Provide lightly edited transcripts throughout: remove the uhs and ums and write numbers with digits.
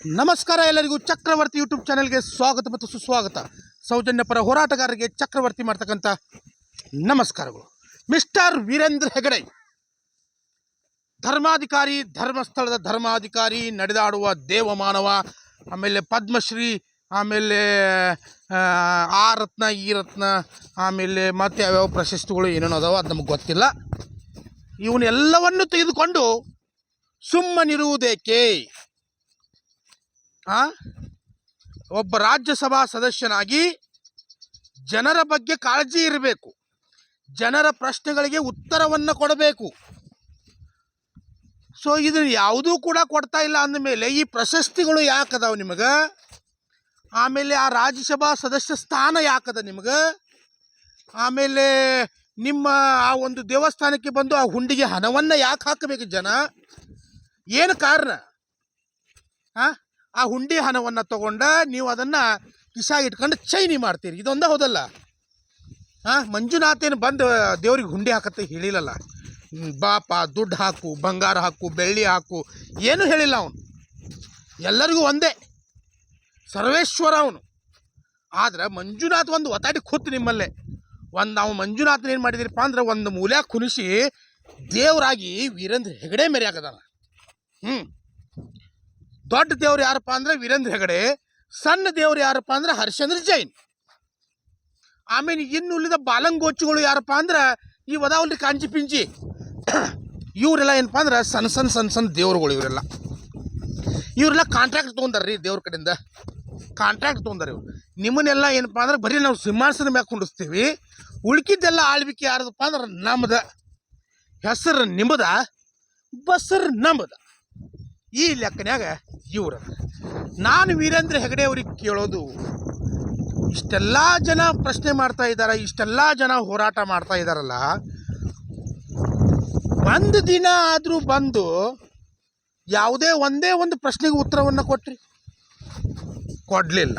ನಮಸ್ಕಾರ ಎಲ್ಲರಿಗೂ ಚಕ್ರವರ್ತಿ ಯೂಟ್ಯೂಬ್ ಚಾನೆಲ್ಗೆ ಸ್ವಾಗತ ಮತ್ತು ಸುಸ್ವಾಗತ. ಸೌಜನ್ಯ ಪರ ಹೋರಾಟಗಾರರಿಗೆ ಚಕ್ರವರ್ತಿ ಮಾಡ್ತಕ್ಕಂಥ ನಮಸ್ಕಾರಗಳು. ಮಿಸ್ಟರ್ ವೀರೇಂದ್ರ ಹೆಗಡೆ, ಧರ್ಮಾಧಿಕಾರಿ, ಧರ್ಮಸ್ಥಳದ ಧರ್ಮಾಧಿಕಾರಿ, ನಡೆದಾಡುವ ದೇವಮಾನವ, ಆಮೇಲೆ ಪದ್ಮಶ್ರೀ, ಆಮೇಲೆ ಆ ರತ್ನ ಈ ರತ್ನ, ಆಮೇಲೆ ಮತ್ತೆ ಯಾವ್ಯಾವ ಪ್ರಶಸ್ತಿಗಳು ಏನೇನೋ ಅದಾವ ಅದು ನಮಗೆ ಗೊತ್ತಿಲ್ಲ. ಇವನ್ನೆಲ್ಲವನ್ನು ತೆಗೆದುಕೊಂಡು ಸುಮ್ಮನಿರುವುದೇಕೆ? ಒಬ್ಬ ರಾಜ್ಯಸಭಾ ಸದಸ್ಯನಾಗಿ ಜನರ ಬಗ್ಗೆ ಕಾಳಜಿ ಇರಬೇಕು, ಜನರ ಪ್ರಶ್ನೆಗಳಿಗೆ ಉತ್ತರವನ್ನು ಕೊಡಬೇಕು. ಸೊ ಇದನ್ನು ಯಾವುದೂ ಕೂಡ ಕೊಡ್ತಾ ಇಲ್ಲ ಅಂದಮೇಲೆ ಈ ಪ್ರಶಸ್ತಿಗಳು ಯಾಕದಾವ ನಿಮಗೆ? ಆಮೇಲೆ ಆ ರಾಜ್ಯಸಭಾ ಸದಸ್ಯ ಸ್ಥಾನ ಯಾಕದ ನಿಮಗೆ? ಆಮೇಲೆ ನಿಮ್ಮ ಆ ಒಂದು ದೇವಸ್ಥಾನಕ್ಕೆ ಬಂದು ಆ ಹುಂಡಿಗೆ ಹಣವನ್ನು ಯಾಕೆ ಹಾಕಬೇಕು ಜನ? ಏನು ಕಾರಣ? ಆ ಹುಂಡಿ ಹಣವನ್ನು ತಗೊಂಡ ನೀವು ಅದನ್ನು ಕಿಸಾಗಿ ಇಟ್ಕೊಂಡು ಚೈನಿ ಮಾಡ್ತೀರಿ, ಇದೊಂದ ಹೌದಲ್ಲ? ಮಂಜುನಾಥೇನು ಬಂದು ದೇವ್ರಿಗೆ ಹುಂಡಿ ಹಾಕತ್ತೆ ಹೇಳಿಲ್ಲಲ್ಲ. ಬಾಪ ದುಡ್ಡು ಹಾಕು, ಬಂಗಾರ ಹಾಕು, ಬೆಳ್ಳಿ ಹಾಕು, ಏನೂ ಹೇಳಿಲ್ಲ ಅವನು. ಎಲ್ಲರಿಗೂ ಒಂದೇ, ಸರ್ವೇಶ್ವರ ಅವನು. ಆದ್ರೆ ಮಂಜುನಾಥ್ ಒಂದು ಒತ್ತಾಡಿ ಕೂತು ನಿಮ್ಮಲ್ಲೇ ನಾವು ಮಂಜುನಾಥನ ಏನು ಮಾಡಿದಿರಪ್ಪ ಅಂದ್ರೆ ಒಂದು ಮೂಲ್ಯಾಗ ಕುಣಿಸಿ ದೇವರಾಗಿ ವೀರೇಂದ್ರ ಹೆಗಡೆ ಮೆರೆಯಾಕದಾನ. ದೊಡ್ಡ ದೇವ್ರು ಯಾರಪ್ಪ ಅಂದ್ರೆ ವೀರೇಂದ್ರ ಹೆಗಡೆ, ಸಣ್ಣ ದೇವ್ರು ಯಾರಪ್ಪ ಅಂದ್ರೆ ಹರ್ಷೇಂದ್ರ ಜೈನ್. ಆಮೇಲೆ ಇನ್ನು ಉಳಿದ ಬಾಲಂಗೋಚಿಗಳು ಯಾರಪ್ಪ ಅಂದ್ರೆ ಈ ವದಾವಲ್ರಿ ಕಾಂಚಿ ಪಿಂಚಿ, ಇವರೆಲ್ಲ ಏನಪ್ಪ ಅಂದ್ರೆ ಸಣ್ಣ ದೇವ್ರುಗಳು. ಇವರೆಲ್ಲ ಕಾಂಟ್ರಾಕ್ಟ್ ತೊಗೊಂಡಾರ್ರಿ ದೇವ್ರ ಕಡೆಯಿಂದ, ಕಾಂಟ್ರಾಕ್ಟ್ ತೊಗೊಂಡಾರ ಇವ್ರು. ನಿಮ್ಮನ್ನೆಲ್ಲ ಏನಪ್ಪ ಅಂದ್ರೆ ಬರೀ ನಾವು ಸಿಂಹಾಸನ ಮ್ಯಾಗ ಕುಂಡಿಸ್ತೀವಿ, ಉಳ್ಕಿದ್ದೆಲ್ಲ ಆಳ್ವಿಕೆ ಯಾರದಪ್ಪ ಅಂದ್ರೆ ನಮ್ಮದ, ಹೆಸರು ನಿಮ್ಮದ, ಬಸರು ನಮ್ಮದ. ಈ ಲೆಕ್ಕನ್ಯಾಗ ಇವ್ರ ನಾನು ವೀರೇಂದ್ರ ಹೆಗಡೆ ಅವ್ರಿಗೆ ಕೇಳೋದು, ಇಷ್ಟೆಲ್ಲ ಜನ ಪ್ರಶ್ನೆ ಮಾಡ್ತಾ ಇದ್ದಾರೆ, ಇಷ್ಟೆಲ್ಲ ಜನ ಹೋರಾಟ ಮಾಡ್ತಾ ಇದ್ದಾರಲ್ಲ, ಒಂದು ದಿನ ಆದರೂ ಬಂದು ಯಾವುದೇ ಒಂದೇ ಒಂದು ಪ್ರಶ್ನೆಗೆ ಉತ್ತರವನ್ನು ಕೊಟ್ರಿ? ಕೊಡಲಿಲ್ಲ.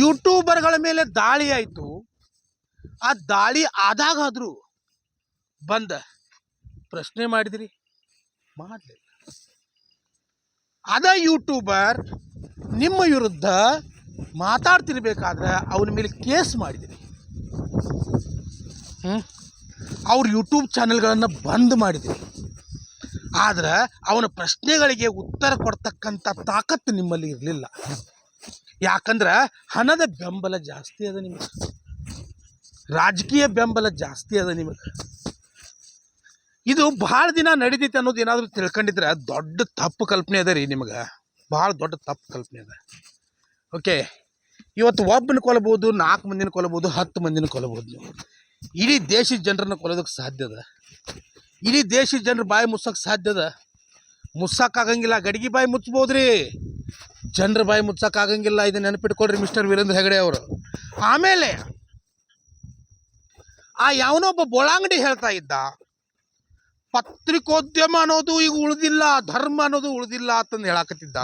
ಯೂಟ್ಯೂಬರ್ಗಳ ಮೇಲೆ ದಾಳಿ ಆಯಿತು, ಆ ದಾಳಿ ಆದಾಗಾದರೂ ಬಂದ ಪ್ರಶ್ನೆ ಮಾಡಿದಿರಿ? ಮಾಡಲಿಲ್ಲ. ಅದ ಯೂಟ್ಯೂಬರ್ ನಿಮ್ಮ ವಿರುದ್ಧ ಮಾತಾಡ್ತಿರ್ಬೇಕಾದ್ರೆ ಅವನ ಮೇಲೆ ಕೇಸ್ ಮಾಡಿದಿರಿ. ಅವ್ರ ಯೂಟ್ಯೂಬ್ ಚಾನೆಲ್ಗಳನ್ನು ಬಂದ್ ಮಾಡಿದಿರಿ. ಆದ್ರೆ ಅವನ ಪ್ರಶ್ನೆಗಳಿಗೆ ಉತ್ತರ ಕೊಡ್ತಕ್ಕಂಥ ತಾಕತ್ತು ನಿಮ್ಮಲ್ಲಿ ಇರಲಿಲ್ಲ. ಯಾಕಂದ್ರೆ ಹಣದ ಬೆಂಬಲ ಜಾಸ್ತಿ ಅದ ನಿಮಗೆ, ರಾಜಕೀಯ ಬೆಂಬಲ ಜಾಸ್ತಿ ಅದ ನಿಮಗೆ. ಇದು ಭಾಳ ದಿನ ನಡೀತೈತೆ ಅನ್ನೋದು ಏನಾದರೂ ತಿಳ್ಕೊಂಡಿದ್ರೆ ದೊಡ್ಡ ತಪ್ಪು ಕಲ್ಪನೆ ಅದ ರೀ ನಿಮಗೆ, ಭಾಳ ದೊಡ್ಡ ತಪ್ಪು ಕಲ್ಪನೆ ಅದ. ಓಕೆ, ಇವತ್ತು ಒಬ್ಬನ ಕೊಲ್ಲಬಹುದು, 4 ಮಂದಿನ ಕೊಲ್ಲಬಹುದು, 10 ಮಂದಿನ ಕೊಲ್ಲಬಹುದು. ನೀವು ಇಡೀ ದೇಶದ ಜನರನ್ನು ಕೊಲ್ಲೋದಕ್ಕೆ ಸಾಧ್ಯ ಅದ? ಇಡೀ ದೇಶದ ಜನರು ಬಾಯಿ ಮುಚ್ಚೋಕ್ಕೆ ಸಾಧ್ಯ ಅದ? ಮುಚ್ಚಕ್ಕಾಗಂಗಿಲ್ಲ. ಗಡಿಗೆ ಬಾಯಿ ಮುಚ್ಚಬೋದ್ರಿ, ಜನರ ಬಾಯಿ ಮುಚ್ಚಕ್ಕಾಗಂಗಿಲ್ಲ. ಇದನ್ನ ನೆನಪಿಟ್ಕೊಳ್ರಿ ಮಿಸ್ಟರ್ ವೀರೇಂದ್ರ ಹೆಗಡೆ ಅವರು. ಆಮೇಲೆ ಆ ಯಾವನೊಬ್ಬ ಬೋಳಾಂಗಡಿ ಹೇಳ್ತಾ ಇದ್ದ, ಪತ್ರಿಕೋದ್ಯಮ ಅನ್ನೋದು ಈಗ ಉಳಿದಿಲ್ಲ, ಧರ್ಮ ಅನ್ನೋದು ಉಳಿದಿಲ್ಲ ಅಂತಂದು ಹೇಳಕತ್ತಿದ್ದ.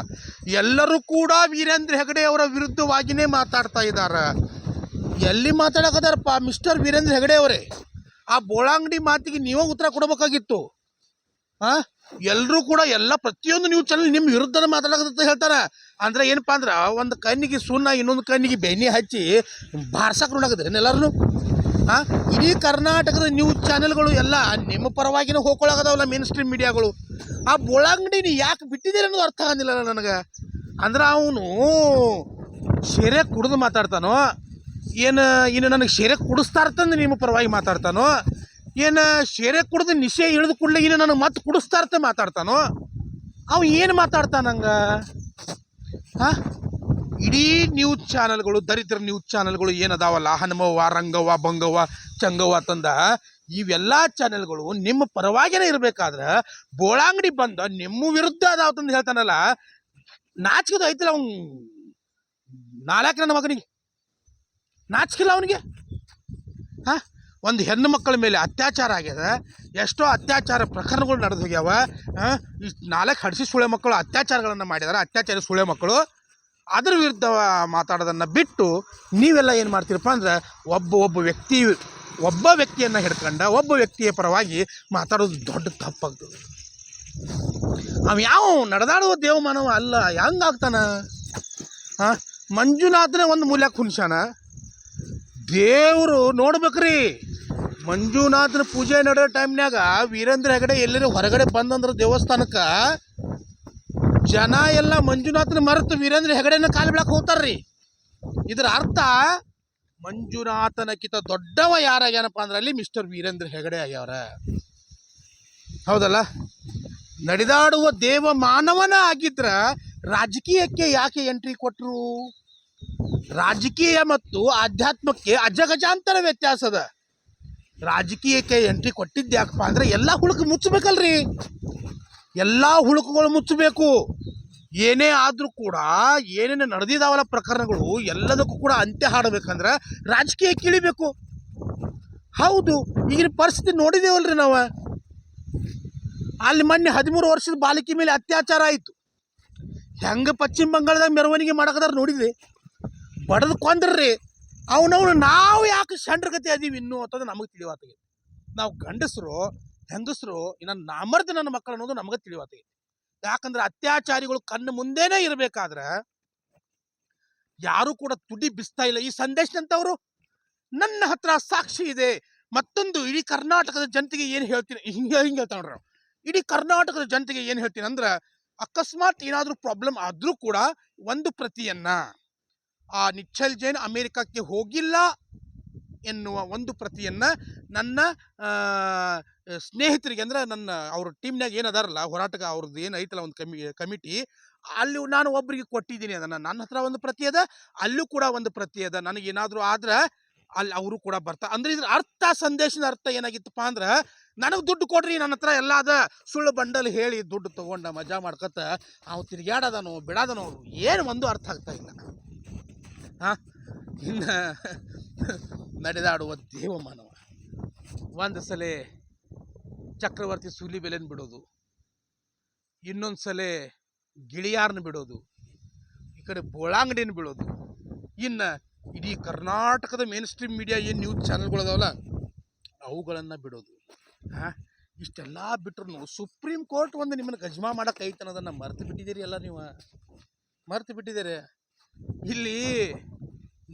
ಎಲ್ಲರೂ ಕೂಡ ವೀರೇಂದ್ರ ಹೆಗಡೆ ಅವರ ವಿರುದ್ಧವಾಗಿಯೇ ಮಾತಾಡ್ತಾ ಇದ್ದಾರೆ. ಎಲ್ಲಿ ಮಾತಾಡಕತ್ತಾರಪ್ಪ ಮಿಸ್ಟರ್ ವೀರೇಂದ್ರ ಹೆಗಡೆ ಅವರೇ? ಆ ಬೋಳಾಂಗಡಿ ಮಾತಿಗೆ ನೀವೇ ಉತ್ತರ ಕೊಡಬೇಕಾಗಿತ್ತು. ಎಲ್ಲರೂ ಕೂಡ ಎಲ್ಲ ಪ್ರತಿಯೊಂದು ನ್ಯೂಸ್ ಚಾನಲ್ ನಿಮ್ಮ ವಿರುದ್ಧನೇ ಮಾತಾಡಕತ್ತ ಹೇಳ್ತಾರೆ. ಅಂದ್ರೆ ಏನಪ್ಪ ಅಂದ್ರೆ ಒಂದು ಕಣ್ಣಿಗೆ ಸುಣ್ಣ, ಇನ್ನೊಂದು ಕಣ್ಣಿಗೆ ಬೆಣ್ಣೆ ಹಚ್ಚಿ ಬಾರ್ಸಕ್ಕೆ ನೋಡಕತ್ತೀರಿ ಎಲ್ಲರೂ. ಇಡೀ ಕರ್ನಾಟಕದ ನ್ಯೂಸ್ ಚಾನೆಲ್ಗಳು ಎಲ್ಲ ನಿಮ್ಮ ಪರವಾಗಿನ ಹೋಗ್ಕೊಳಕದಾವಲ್ಲ, ಮೇನ್ ಸ್ಟ್ರೀಮ್ ಮೀಡಿಯಾಗಳು. ಆ ಬೋಳಾಂಗಡಿನ ಯಾಕೆ ಬಿಟ್ಟಿದ್ದೀರಿ ಅನ್ನೋದು ಅರ್ಥ ಆಗಿಲ್ಲ ನನಗೆ. ಅಂದ್ರೆ ಅವನು ಶೇರೆ ಕುಡಿದು ಮಾತಾಡ್ತಾನೋ ಇನ್ನು ನನಗೆ ಶೇರೆ ಕುಡಿಸ್ತಾ ಇರ್ತಂದು ನಿಮ್ಮ ಪರವಾಗಿ ಮಾತಾಡ್ತಾನೋ, ಏನು ಶೇರೆ ಕುಡಿದು ನಿಶೆ ಇಳಿದು ಕೂಡಲೇ ಇನ್ನು ನನಗೆ ಮತ್ತೆ ಕುಡಿಸ್ತಾ ಇರ್ತ ಮಾತಾಡ್ತಾನೋ? ಅವ ಏನು ಮಾತಾಡ್ತಾನಂಗೆ? ಇಡೀ ನ್ಯೂಸ್ ಚಾನಲ್ಗಳು, ದರಿದ್ರ ನ್ಯೂಸ್ ಚಾನಲ್ಗಳು ಏನದಾವಲ್ಲ, ಹನುಮವ್ವ, ರಂಗವ್ವ, ಬಂಗವ್ವ, ಚಂಗವ್ವ ತಂದ ಇವೆಲ್ಲ ಚಾನೆಲ್ಗಳು ನಿಮ್ಮ ಪರವಾಗಿನೇ ಇರಬೇಕಾದ್ರೆ ಬೋಳಾಂಗಡಿ ಬಂದ ನಿಮ್ಮ ವಿರುದ್ಧ ಅದಾವತ್ತಂದು ಹೇಳ್ತಾನಲ್ಲ, ನಾಚಿಕೆದು ಐತಿಲ್ಲ ಅವ್ನು? ನಾಲ್ಕು ನನ್ನ ಮಗನಿಗೆ ನಾಚಿಕಿಲ್ಲ ಅವನಿಗೆ? ಒಂದು ಹೆಣ್ಣು ಮಕ್ಕಳ ಮೇಲೆ ಅತ್ಯಾಚಾರ ಆಗ್ಯದ, ಎಷ್ಟೋ ಅತ್ಯಾಚಾರ ಪ್ರಕರಣಗಳು ನಡೆದು ಹೋಗ್ಯಾವ. ಇಷ್ಟು 4 ಹಡಿಸಿ ಸುಳೆ ಮಕ್ಕಳು ಅತ್ಯಾಚಾರಗಳನ್ನು ಮಾಡಿದ್ದಾರೆ, ಅತ್ಯಾಚಾರಿ ಸುಳೆ ಮಕ್ಕಳು. ಅದ್ರ ವಿರುದ್ಧ ಮಾತಾಡೋದನ್ನು ಬಿಟ್ಟು ನೀವೆಲ್ಲ ಏನು ಮಾಡ್ತೀರಪ್ಪ ಅಂದ್ರೆ ಒಬ್ಬ ವ್ಯಕ್ತಿಯನ್ನು ಹಿಡ್ಕೊಂಡು ಒಬ್ಬ ವ್ಯಕ್ತಿಯ ಪರವಾಗಿ ಮಾತಾಡೋದು ದೊಡ್ಡ ತಪ್ಪಾಗ್ತದೆ. ಅವ ಯಾವ ನಡೆದಾಡುವ ದೇವಮಾನವ ಅಲ್ಲ, ಹೆಂಗಾಗ್ತಾನ? ಹಾಂ, ಮಂಜುನಾಥನೇ ಒಂದು ಮೂಲ್ಯಾಕ ಕುಣಿಸ್ಯಾನ. ದೇವರು ನೋಡ್ಬೇಕ್ರಿ, ಮಂಜುನಾಥನ ಪೂಜೆ ನಡೆಯೋ ಟೈಮ್ನಾಗ ವೀರೇಂದ್ರ ಹೆಗಡೆ ಎಲ್ಲರೂ ಹೊರಗಡೆ ಬಂದಂದ್ರೆ ದೇವಸ್ಥಾನಕ್ಕೆ ಜನ ಎಲ್ಲ ಮಂಜುನಾಥನ ಮರೆತು ವೀರೇಂದ್ರ ಹೆಗಡೆನ ಕಾಲು ಬಿಡಕ್ಕೆ ಹೋಗ್ತಾರ್ರಿ. ಇದರ ಅರ್ಥ ಮಂಜುನಾಥನಕ್ಕಿಂತ ದೊಡ್ಡವ ಯಾರಾಗ್ಯಾನಪ್ಪ ಅಂದ್ರೆ ಅಲ್ಲಿ ಮಿಸ್ಟರ್ ವೀರೇಂದ್ರ ಹೆಗಡೆ ಆಗ್ಯಾವ್ರ. ಹೌದಲ್ಲ? ನಡೆದಾಡುವ ದೇವ ಮಾನವನ ಆಗಿದ್ರ ರಾಜಕೀಯಕ್ಕೆ ಯಾಕೆ ಎಂಟ್ರಿ ಕೊಟ್ಟರು? ರಾಜಕೀಯ ಮತ್ತು ಆಧ್ಯಾತ್ಮಕ್ಕೆ ಅಜಗಜಾಂತರ ವ್ಯತ್ಯಾಸದ. ರಾಜಕೀಯಕ್ಕೆ ಎಂಟ್ರಿ ಕೊಟ್ಟಿದ್ದು ಯಾಕಪ್ಪ ಅಂದ್ರೆ ಎಲ್ಲ ಹುಳುಕು ಮುಚ್ಚಬೇಕಲ್ರಿ, ಎಲ್ಲ ಹುಳುಕುಗಳು ಮುಚ್ಚಬೇಕು. ಏನೇ ಆದರೂ ಕೂಡ ಏನೇನು ನಡೆದಿದ್ದಾವಲ್ಲ ಪ್ರಕರಣಗಳು ಎಲ್ಲದಕ್ಕೂ ಕೂಡ ಅಂತ್ಯ ಹಾಡಬೇಕಂದ್ರೆ ರಾಜಕೀಯಕ್ಕೆ ಇಳಿಬೇಕು. ಹೌದು, ಈಗಿನ ಪರಿಸ್ಥಿತಿ ನೋಡಿದೇವಲ್ರಿ ನಾವು. ಅಲ್ಲಿ ಮೊನ್ನೆ 13 ವರ್ಷದ ಬಾಲಕಿ ಮೇಲೆ ಅತ್ಯಾಚಾರ ಆಯಿತು. ಹೆಂಗೆ ಪಶ್ಚಿಮ ಬಂಗಾಳದಾಗ ಮೆರವಣಿಗೆ ಮಾಡಕದಾರ ನೋಡಿದ್ರಿ? ಬಡದು ಕೊಂದ್ರಿ. ಅವನವನು ನಾವು ಯಾಕೆ ಗತಿ ಅದೀವಿ ಇನ್ನೂ ಅಂತಂದ್ರೆ ನಮಗೆ ತಿಳಿವಾತಗೆ. ನಾವು ಗಂಡಸರು ಹೆಂಗಸರು ಇನ್ನು ನಾಮರ್ದ ನನ್ನ ಮಕ್ಕಳು ಅನ್ನೋದು ನಮಗೆ ತಿಳಿವಾತಗೆ. ಯಾಕಂದ್ರೆ ಅತ್ಯಾಚಾರಿಗಳು ಕಣ್ಣು ಮುಂದೆನೇ ಇರಬೇಕಾದ್ರೆ ಯಾರು ಕೂಡ ತುಡಿ ಬಿಸ್ತಾ ಇಲ್ಲ. ಈ ಸಂದೇಶದಂತವರು ನನ್ನ ಹತ್ರ ಸಾಕ್ಷಿ ಇದೆ. ಮತ್ತೊಂದು, ಇಡೀ ಕರ್ನಾಟಕದ ಜನತೆಗೆ ಏನು ಹೇಳ್ತೀನಿ, ಹಿಂಗೆ ಹೇಳ್ತಾ ನೋಡ್ರಿ, ಇಡೀ ಕರ್ನಾಟಕದ ಜನತೆಗೆ ಏನು ಹೇಳ್ತೀನಿ ಅಂದ್ರೆ, ಅಕಸ್ಮಾತ್ ಏನಾದರೂ ಪ್ರಾಬ್ಲಮ್ ಆದರೂ ಕೂಡ ಒಂದು ಪ್ರತಿಯನ್ನ ಆ ನಿಶ್ಚಲ್ ಜೈನ್ ಅಮೇರಿಕಕ್ಕೆ ಹೋಗಿಲ್ಲ ಎನ್ನುವ ಒಂದು ಪ್ರತಿಯನ್ನ ನನ್ನ ಸ್ನೇಹಿತರಿಗೆ ಅಂದ್ರೆ ನನ್ನ ಅವ್ರ ಟೀಮ್ನಾಗ ಏನದಾರಲ್ಲ ಹೋರಾಟಕ್ಕೆ ಅವ್ರದ್ದು ಏನು ಐತಲ್ಲ ಒಂದು ಕಮಿಟಿ, ಅಲ್ಲಿ ನಾನು ಒಬ್ಬರಿಗೆ ಕೊಟ್ಟಿದ್ದೀನಿ. ಅದನ್ನು ನನ್ನ ಹತ್ರ ಒಂದು ಪ್ರತಿ ಅದ, ಅಲ್ಲೂ ಕೂಡ ಒಂದು ಪ್ರತಿ ಅದ. ನನಗೇನಾದರೂ ಆದ್ರೆ ಅಲ್ಲಿ ಅವರು ಕೂಡ ಬರ್ತಾರೆ. ಅಂದ್ರೆ ಇದ್ರ ಅರ್ಥ, ಸಂದೇಶದ ಅರ್ಥ ಏನಾಗಿತ್ತಪ್ಪ ಅಂದ್ರೆ, ನನಗೆ ದುಡ್ಡು ಕೊಡ್ರಿ, ನನ್ನ ಹತ್ರ ಎಲ್ಲ ಅದ, ಸುಳ್ಳು ಬಂಡಲ್ ಹೇಳಿ ದುಡ್ಡು ತೊಗೊಂಡ ಮಜಾ ಮಾಡ್ಕೊತ ಅವು ತಿರುಗಾಡೋದನೋ ಬಿಡೋದನೋ ಏನು ಒಂದು ಅರ್ಥ ಆಗ್ತಾ ಇಲ್ಲ. ಹಾಂ, ಇನ್ನು ನಡೆದಾಡುವ ದೇವಮಾನವ ಒಂದು ಸಲ ಚಕ್ರವರ್ತಿ ಸೂಲಿಬೆಲೆನ ಬಿಡೋದು, ಇನ್ನೊಂದು ಸಲ ಗಿಳಿಯಾರನ್ನ ಬಿಡೋದು, ಈ ಕಡೆ ಬೋಳಾಂಗಡಿನ ಬಿಡೋದು, ಇನ್ನು ಇಡೀ ಕರ್ನಾಟಕದ ಮೇನ್ ಸ್ಟ್ರೀಮ್ ಮೀಡಿಯಾ ಏನು ನ್ಯೂಸ್ ಚಾನಲ್ಗಳದಾವಲ್ಲ ಅವುಗಳನ್ನು ಬಿಡೋದು. ಹಾಂ, ಇಷ್ಟೆಲ್ಲ ಬಿಟ್ರು ಸುಪ್ರೀಂ ಕೋರ್ಟ್ ಒಂದು ನಿಮ್ಮನ್ನು ಗಜ್ಮಾ ಮಾಡೋಕೆ ಐತೆ ಅನ್ನೋದನ್ನು ಮರೆತು ಬಿಟ್ಟಿದ್ದೀರಿ. ಎಲ್ಲ ನೀವು ಮರೆತು ಬಿಟ್ಟಿದ್ದೀರಿ. ಇಲ್ಲಿ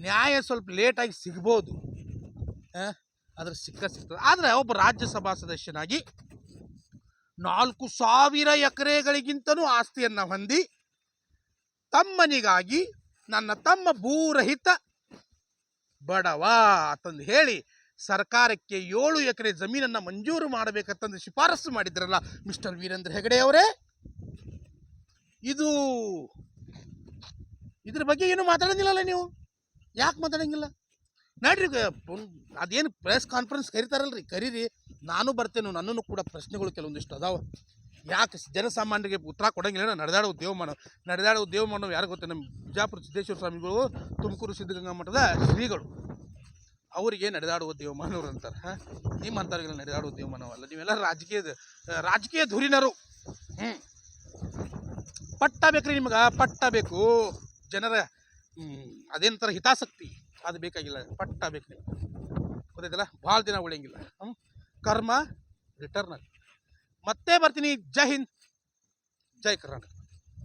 ನ್ಯಾಯ ಸ್ವಲ್ಪ ಲೇಟಾಗಿ ಸಿಗ್ಬೋದು, ಅದ್ರ ಸಿಗ್ತದೆ. ಆದರೆ ಒಬ್ಬ ರಾಜ್ಯಸಭಾ ಸದಸ್ಯನಾಗಿ 4,000 ಎಕರೆಗಳಿಗಿಂತನೂ ಆಸ್ತಿಯನ್ನು ಹೊಂದಿ ತಮ್ಮನಿಗಾಗಿ ನನ್ನ ತಮ್ಮ ಭೂರಹಿತ ಬಡವ ಅಂತಂದು ಹೇಳಿ ಸರ್ಕಾರಕ್ಕೆ 7 ಎಕರೆ ಜಮೀನನ್ನು ಮಂಜೂರು ಮಾಡಬೇಕಂತಂದು ಶಿಫಾರಸು ಮಾಡಿದ್ರಲ್ಲ ಮಿಸ್ಟರ್ ವೀರೇಂದ್ರ ಹೆಗಡೆ ಅವರೇ, ಇದ್ರ ಬಗ್ಗೆ ಏನು ಮಾತಾಡೋದಿಲ್ಲಲ್ಲ ನೀವು? ಯಾಕೆ ಮಾತಾಡೋಂಗಿಲ್ಲ? ನೋಡ್ರಿ, ಅದೇನು ಪ್ರೆಸ್ ಕಾನ್ಫರೆನ್ಸ್ ಕರಿತಾರಲ್ರಿ, ಕರೀರಿ, ನಾನು ಬರ್ತೇನೆ. ನನ್ನನ್ನು ಕೂಡ ಪ್ರಶ್ನೆಗಳು ಕೆಲವೊಂದಿಷ್ಟು ಅದಾವ. ಯಾಕೆ ಜನಸಾಮಾನ್ಯರಿಗೆ ಉತ್ತರ ಕೊಡೋಂಗಿಲ್ಲ? ನಡೆದಾಡುವ ದೇವಮಾನವ ಯಾರು ಗೊತ್ತೆ? ನಮ್ಮ ಬಿಜಾಪುರ ಸಿದ್ದೇಶ್ವರ ಸ್ವಾಮಿಗಳು, ತುಮಕೂರು ಸಿದ್ಧಗಂಗಾ ಮಠದ ಶ್ರೀಗಳು, ಅವರಿಗೆ ನಡೆದಾಡುವ ದೇವಮಾನವರು ಅಂತಾರೆ. ಹಾಂ, ನಿಮ್ಮ ಅಂತಾರಿಗೆಲ್ಲ ನಡೆದಾಡುವ ದೇವಮಾನವಲ್ಲ. ನೀವೆಲ್ಲ ರಾಜಕೀಯ ಧುರೀಣರು. ಪಟ್ಟ ಬೇಕ್ರಿ ನಿಮ್ಗೆ, ಪಟ್ಟ ಬೇಕು. ಜನರ ಅದೇನಂತಾರೆ ಹಿತಾಸಕ್ತಿ, ಅದು ಬೇಕಾಗಿಲ್ಲ, ಪಟ್ಟ ಬೇಕು ನಿಮ್ಗೆ. ಗೊತ್ತೈತಲ್ಲ? ಭಾಳ ದಿನ ಉಳಿಯಂಗಿಲ್ಲ. ಕರ್ಮ ರಿಟರ್ನ್. ಮತ್ತೆ ಬರ್ತೀನಿ. ಜೈ ಹಿಂದ್, ಜೈ ಕರ್ನಾಟಕ.